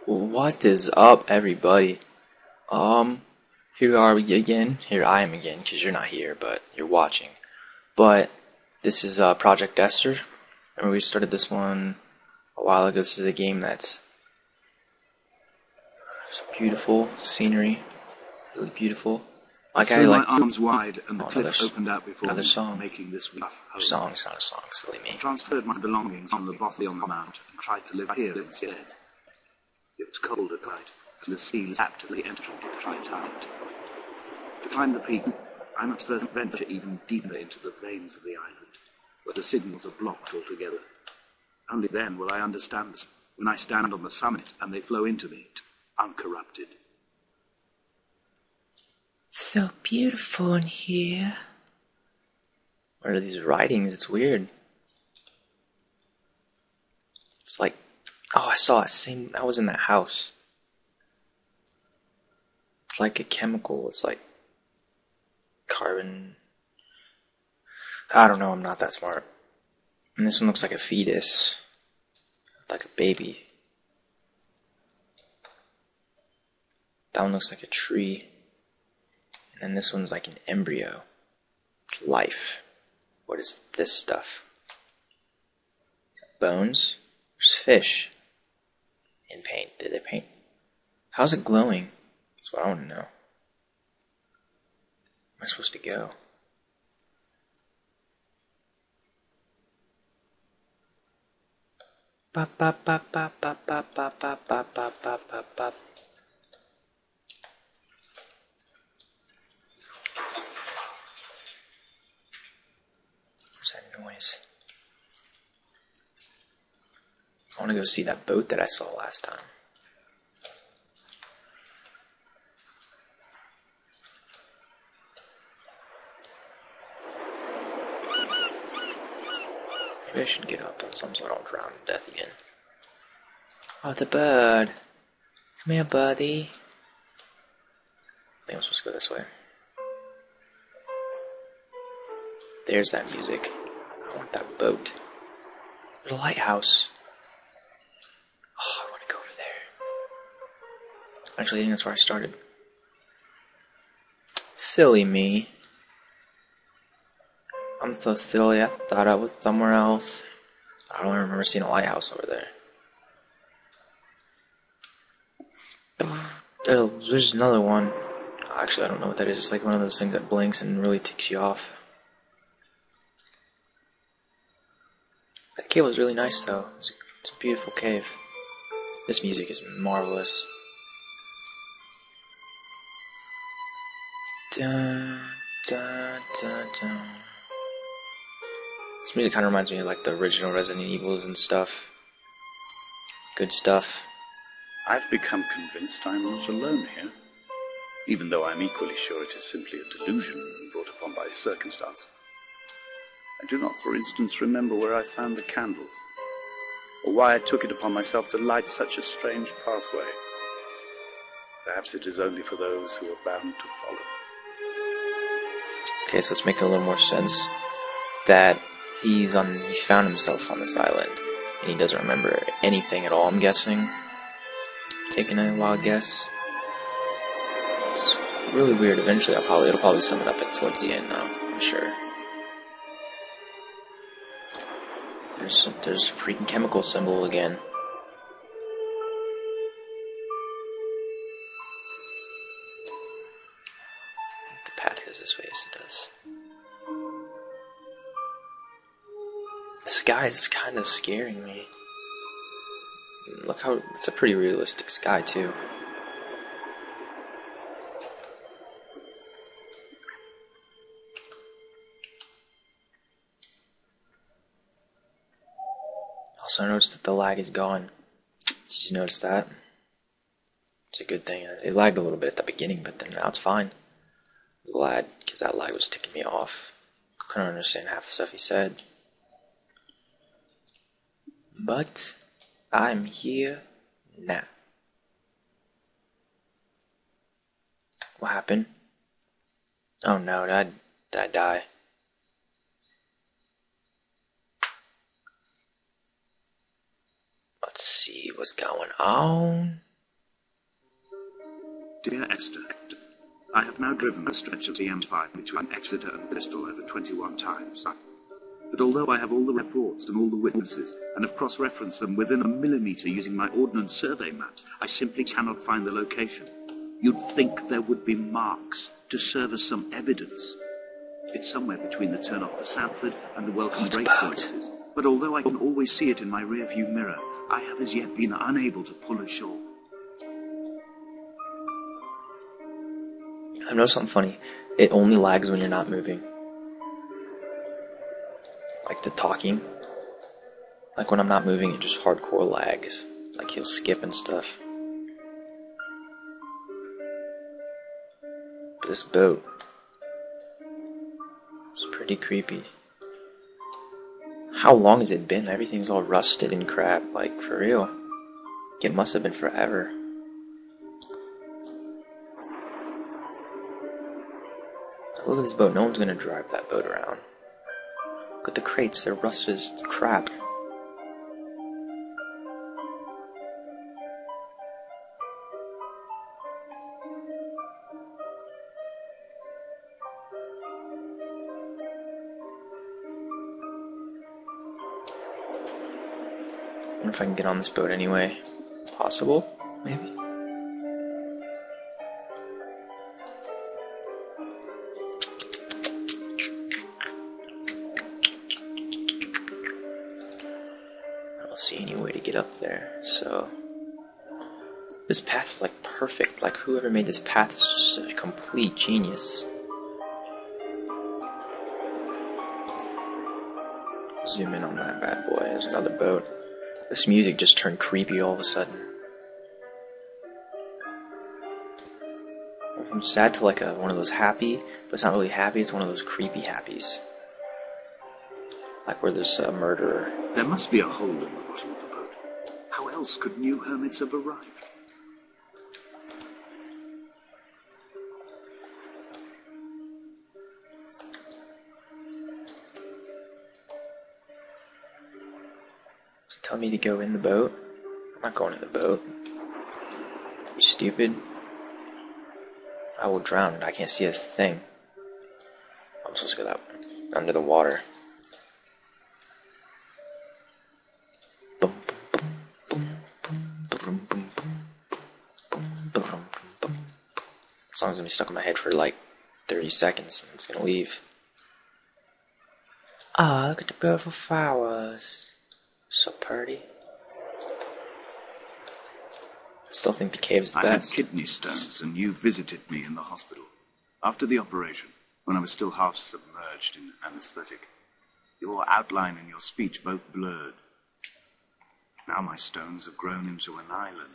What is up, everybody? Here are we again. Here I am again, because you're not here, but you're watching. But this is Project Esther. Remember we started this one a while ago. This is a game that's beautiful scenery, really beautiful. Like I like my arms wide, and the cliff opened out before me, song. making this rough home. Songs, not a song, silly me. I transferred my belongings from the bothy on the mount and tried to live here instead. It was cold at night, and the sea lapped at the entrance of the Tri-Tide. To climb the peak, I must first venture even deeper into the veins of the island, where the signals are blocked altogether. Only then will I understand this, when I stand on the summit and they flow into me, uncorrupted. So beautiful in here. What are these writings? It's weird. It's like, oh, I saw it. I was in that house. It's like a chemical. It's like carbon. I don't know. I'm not that smart. And this one looks like a fetus, like a baby. That one looks like a tree. And then this one's like an embryo. It's life. What is this stuff? Bones? There's fish. In paint. Did they paint? How's it glowing? That's what I want to know. Where am I supposed to go? Bop, bop, bop, bop, bop, bop, bop, bop, bop, bop, bop, bop, bop. What's that noise? I want to go see that boat that I saw last time. Maybe I should get up on some so I don't drown to death again. Oh, the bird. Come here, buddy. I think I'm supposed to go this way. There's that music. I want that boat. There's a lighthouse. Oh, I want to go over there. Actually, I think that's where I started. Silly me. I'm so silly, I thought I was somewhere else. I don't remember seeing a lighthouse over there. Oh, there's another one. Actually, I don't know what that is. It's like one of those things that blinks and really ticks you off. That cave was really nice, though. It's a beautiful cave. This music is marvelous. Dun, dun, dun, dun. This music kind of reminds me of like the original Resident Evils and stuff. Good stuff. I've become convinced I'm not alone here, even though I'm equally sure it is simply a delusion brought upon by circumstance. I do not, for instance, remember where I found the candle, or why I took it upon myself to light such a strange pathway. Perhaps it is only for those who are bound to follow. Okay, so it's making a little more sense that he found himself on this island, and he doesn't remember anything at all, I'm guessing. Taking a wild guess. It's really weird. Eventually it'll probably sum it up towards the end, though, I'm sure. There's a freaking chemical symbol again. The path goes this way, yes it does. The sky is kind of scaring me. Look how it's a pretty realistic sky too. Also, I noticed that the lag is gone. Did you notice that? It's a good thing. It lagged a little bit at the beginning, but then now it's fine. I'm glad, because that lag was ticking me off. Couldn't understand half the stuff he said. But I'm here now. What happened? Oh no, did I die? Let's see what's going on. Dear Esther, I have now driven the stretch of the M5 between Exeter and Bristol over 21 times. But although I have all the reports and all the witnesses, and have cross-referenced them within a millimetre using my ordnance survey maps, I simply cannot find the location. You'd think there would be marks to serve as some evidence. It's somewhere between the turn-off for Southford and the welcome break services. But although I can always see it in my rear-view mirror, I have as yet been unable to pull ashore. I know something funny. It only lags when you're not moving. Like the talking. Like when I'm not moving, it just hardcore lags. Like he'll skip and stuff. This boat is pretty creepy. How long has it been? Everything's all rusted and crap. Like, for real. It must have been forever. Look at this boat. No one's gonna drive that boat around. Look at the crates. They're rusted as crap. I wonder if I can get on this boat anyway. Possible? Maybe? I don't see any way to get up there, so... This path is like perfect. Like whoever made this path is just a complete genius. Zoom in on that bad boy. There's another boat. This music just turned creepy all of a sudden. From sad to like one of those happy, but it's not really happy, it's one of those creepy happies. Like where there's a murderer. There must be a hole in the bottom of the boat. How else could new hermits have arrived? Tell me to go in the boat? I'm not going in the boat. You stupid? I will drown and I can't see a thing. I'm supposed to go that way. Under the water. Boom, boom, boom, boom, boom, boom, boom, boom. The song's gonna be stuck in my head for like 30 seconds and it's gonna leave. Ah, look at the beautiful flowers. So pretty. I still think the cave's the I best. had kidney stones, and you visited me in the hospital. After the operation, when I was still half submerged in anesthetic, your outline and your speech both blurred. Now my stones have grown into an island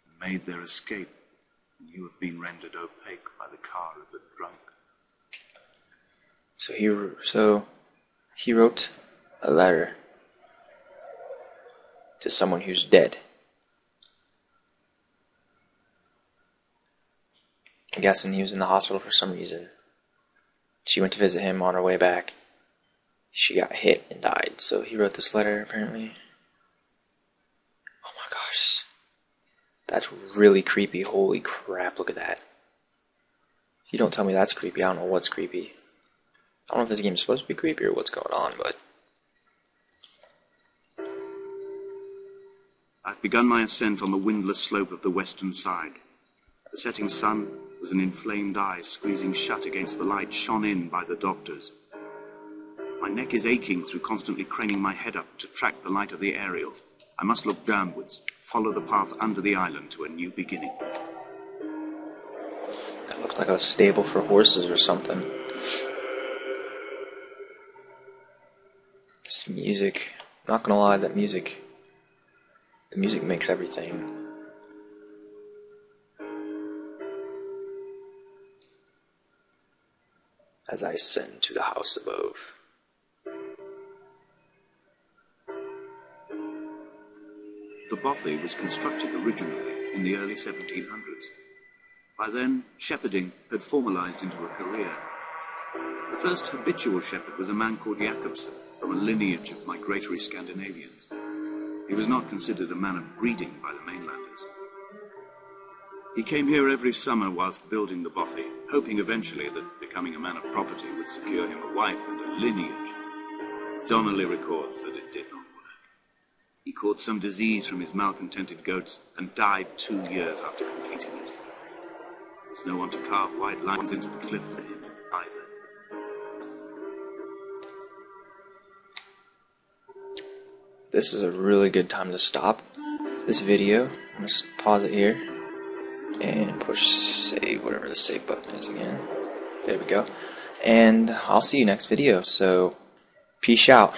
and made their escape, and you have been rendered opaque by the car of a drunk. So he wrote a letter to someone who's dead. I'm guessing he was in the hospital for some reason. She went to visit him on her way back. She got hit and died, so he wrote this letter apparently. Oh my gosh. That's really creepy. Holy crap, look at that. If you don't tell me that's creepy, I don't know what's creepy. I don't know if this game's supposed to be creepy or what's going on, but... I've begun my ascent on the windless slope of the western side. The setting sun was an inflamed eye squeezing shut against the light shone in by the doctors. My neck is aching through constantly craning my head up to track the light of the aerial. I must look downwards, follow the path under the island to a new beginning. That looks like a stable for horses or something. This music, not gonna lie, the music makes everything. As I ascend to the house above. The bothy was constructed originally in the early 1700s. By then, shepherding had formalized into a career. The first habitual shepherd was a man called Jacobsen, from a lineage of migratory Scandinavians. He was not considered a man of breeding by the mainlanders. He came here every summer whilst building the bothy, hoping eventually that becoming a man of property would secure him a wife and a lineage. Donnelly records that it did not work. He caught some disease from his malcontented goats and died 2 years after completing it. There was no one to carve white lines into the cliff for him either. This is a really good time to stop this video. I'm going to pause it here and push save, whatever the save button is again. There we go. And I'll see you next video, so peace out.